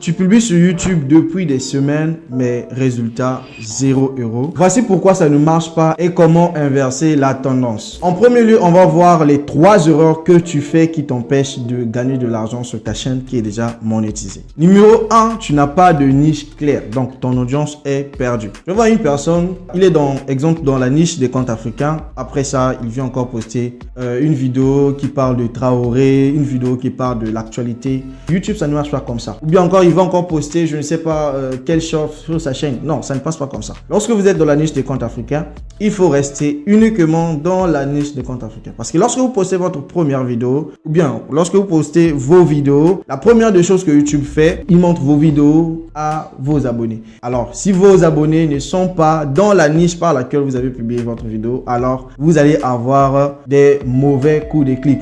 Tu publies sur YouTube depuis des semaines, mais résultat 0 €. Voici pourquoi ça ne marche pas et comment inverser la tendance. En premier lieu, on va voir les 3 erreurs que tu fais qui t'empêchent de gagner de l'argent sur ta chaîne qui est déjà monétisée. Numéro 1, tu n'as pas de niche claire, donc ton audience est perdue. Je vois une personne, il est exemple dans la niche des comptes africains. Après ça, il vient encore poster une vidéo qui parle de Traoré, une vidéo qui parle de l'actualité. YouTube, ça ne marche pas comme ça. Ou bien encore, il va encore poster, je ne sais pas quel short sur sa chaîne. Non, ça ne passe pas comme ça. Lorsque vous êtes dans la niche des comptes africains, il faut rester uniquement dans la niche des comptes africains. Parce que lorsque vous postez votre première vidéo, ou bien lorsque vous postez vos vidéos, la première des choses que YouTube fait, il montre vos vidéos à vos abonnés. Alors, si vos abonnés ne sont pas dans la niche par laquelle vous avez publié votre vidéo, alors vous allez avoir des mauvais coups de clic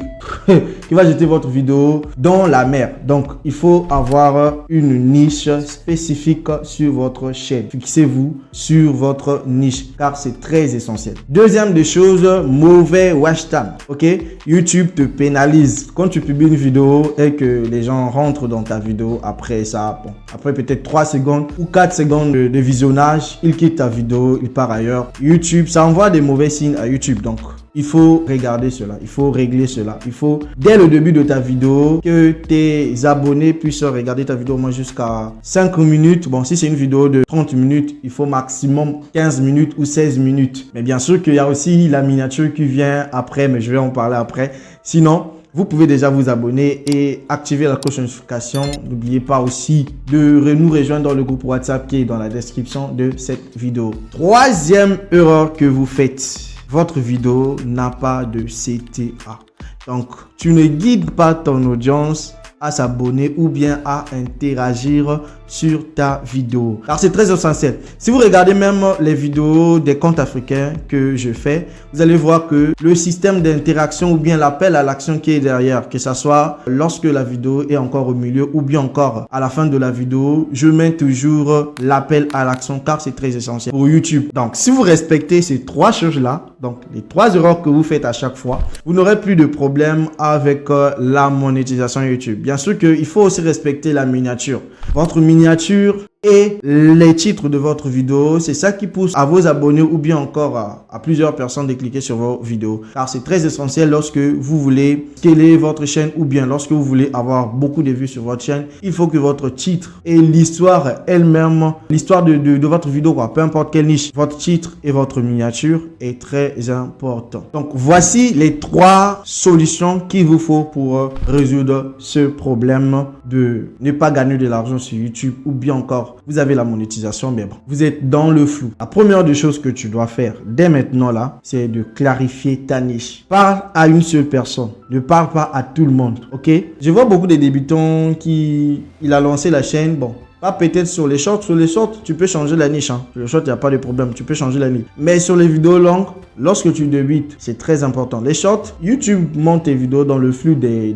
qui va jeter votre vidéo dans la mer. Donc, il faut avoir une niche spécifique sur votre chaîne. Fixez-vous sur votre niche car c'est très essentiel. Deuxième des choses, mauvais watch time. Ok, YouTube te pénalise quand tu publies une vidéo et que les gens rentrent dans ta vidéo après ça. Bon, après peut-être 3 secondes ou 4 secondes de visionnage, ils quittent ta vidéo, ils partent ailleurs. YouTube, ça envoie des mauvais signes à YouTube. Donc, il faut regarder cela, il faut régler cela. Il faut, dès le début de ta vidéo, que tes abonnés puissent regarder ta vidéo au moins jusqu'à 5 minutes. Bon, si c'est une vidéo de 30 minutes, il faut maximum 15 minutes ou 16 minutes. Mais bien sûr qu'il y a aussi la miniature qui vient après, mais je vais en parler après. Sinon, vous pouvez déjà vous abonner et activer la cloche de notification. N'oubliez pas aussi de nous rejoindre dans le groupe WhatsApp qui est dans la description de cette vidéo. Troisième erreur que vous faites. Votre vidéo n'a pas de CTA. Donc, tu ne guides pas ton audience à s'abonner ou bien à interagir sur ta vidéo. Alors, c'est très essentiel. Si vous regardez même les vidéos des comptes africains que je fais, vous allez voir que le système d'interaction ou bien l'appel à l'action qui est derrière, que ce soit lorsque la vidéo est encore au milieu ou bien encore à la fin de la vidéo, je mets toujours l'appel à l'action car c'est très essentiel pour YouTube. Donc, si vous respectez ces 3 choses-là, donc les 3 erreurs que vous faites à chaque fois, vous n'aurez plus de problème avec la monétisation YouTube. Bien sûr qu'il faut aussi respecter la miniature. Votre miniature et les titres de votre vidéo, c'est ça qui pousse à vos abonnés ou bien encore à plusieurs personnes de cliquer sur vos vidéos. Car c'est très essentiel lorsque vous voulez scaler votre chaîne ou bien lorsque vous voulez avoir beaucoup de vues sur votre chaîne. Il faut que votre titre et l'histoire elle-même, l'histoire de votre vidéo, peu importe quelle niche, votre titre et votre miniature est très important. Donc, voici les 3 solutions qu'il vous faut pour résoudre ce problème de ne pas gagner de l'argent sur YouTube ou bien encore vous avez la monétisation, mais bon, vous êtes dans le flou. La première des choses que tu dois faire dès maintenant là, c'est de clarifier ta niche. Parle à une seule personne. Ne parle pas à tout le monde, ok? Je vois beaucoup de débutants qui il a lancé la chaîne, bon. Pas peut-être sur les shorts. Sur les shorts, tu peux changer la niche. Sur les shorts, il n'y a pas de problème. Tu peux changer la niche. Mais sur les vidéos longues, lorsque tu débutes, c'est très important. Les shorts, YouTube monte tes vidéos dans le flux des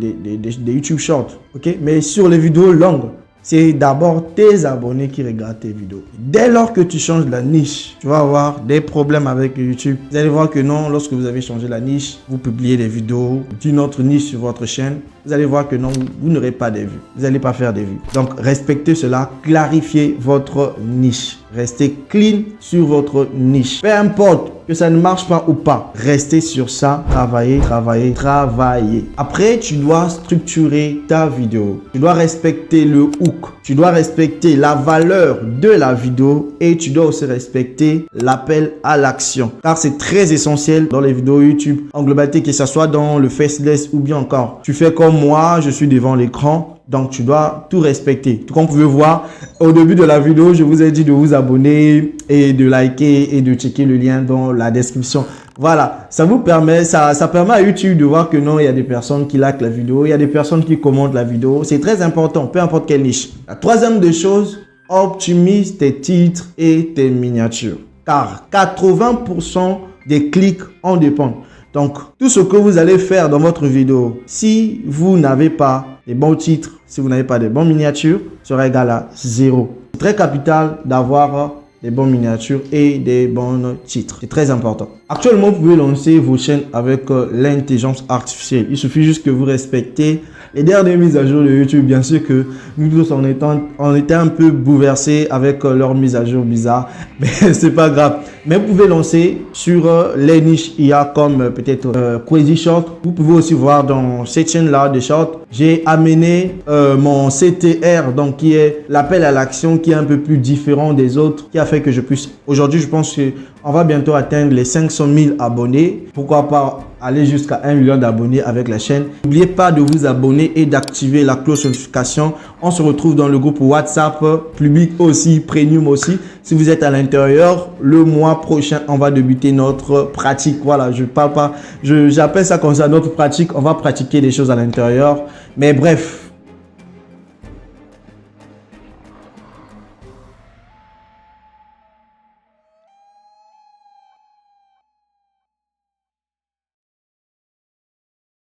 YouTube Shorts. Ok? Mais sur les vidéos longues, c'est d'abord tes abonnés qui regardent tes vidéos. Dès lors que tu changes la niche, tu vas avoir des problèmes avec YouTube. Vous allez voir que non, lorsque vous avez changé la niche, vous publiez des vidéos d'une autre niche sur votre chaîne. Vous allez voir que non, vous n'aurez pas des vues. Vous n'allez pas faire des vues. Donc, respectez cela. Clarifiez votre niche. Restez clean sur votre niche. Peu importe que ça ne marche pas ou pas. Restez sur ça. Travaillez, travaillez, travaillez. Après, tu dois structurer ta vidéo. Tu dois respecter le hook. Tu dois respecter la valeur de la vidéo et tu dois aussi respecter l'appel à l'action. Car c'est très essentiel dans les vidéos YouTube en globalité, que ce soit dans le faceless ou bien encore. Tu fais comme moi, je suis devant l'écran. Donc, tu dois tout respecter. Tout comme vous pouvez voir, au début de la vidéo, je vous ai dit de vous abonner et de liker et de checker le lien dans la description. Voilà, ça vous permet, ça permet à YouTube de voir que non, il y a des personnes qui likent la vidéo, il y a des personnes qui commentent la vidéo. C'est très important, peu importe quelle niche. La troisième des choses, optimise tes titres et tes miniatures. Car 80% des clics en dépendent. Donc, tout ce que vous allez faire dans votre vidéo, si vous n'avez pas les bons titres, si vous n'avez pas de bonnes miniatures, sera égal à 0. C'est très capital d'avoir des bonnes miniatures et des bons titres. C'est très important. Actuellement, vous pouvez lancer vos chaînes avec l'intelligence artificielle. Il suffit juste que vous respectez Les dernières mises à jour de YouTube, bien sûr que nous tous on était un peu bouleversés avec leurs mises à jour bizarres, mais c'est pas grave. Mais vous pouvez lancer sur les niches IA comme peut-être Crazy Short. Vous pouvez aussi voir dans cette chaîne-là de short, j'ai amené mon CTR, donc qui est l'appel à l'action, qui est un peu plus différent des autres, qui a fait que je puisse... Aujourd'hui, je pense qu'on va bientôt atteindre les 500 000 abonnés. Pourquoi pas aller jusqu'à 1 million d'abonnés avec la chaîne. N'oubliez pas de vous abonner et d'activer la cloche de notification. On se retrouve dans le groupe WhatsApp, public aussi, premium aussi. Si vous êtes à l'intérieur, le mois prochain, on va débuter notre pratique. Voilà, je parle pas, j'appelle ça comme ça, notre pratique. On va pratiquer des choses à l'intérieur. Mais bref,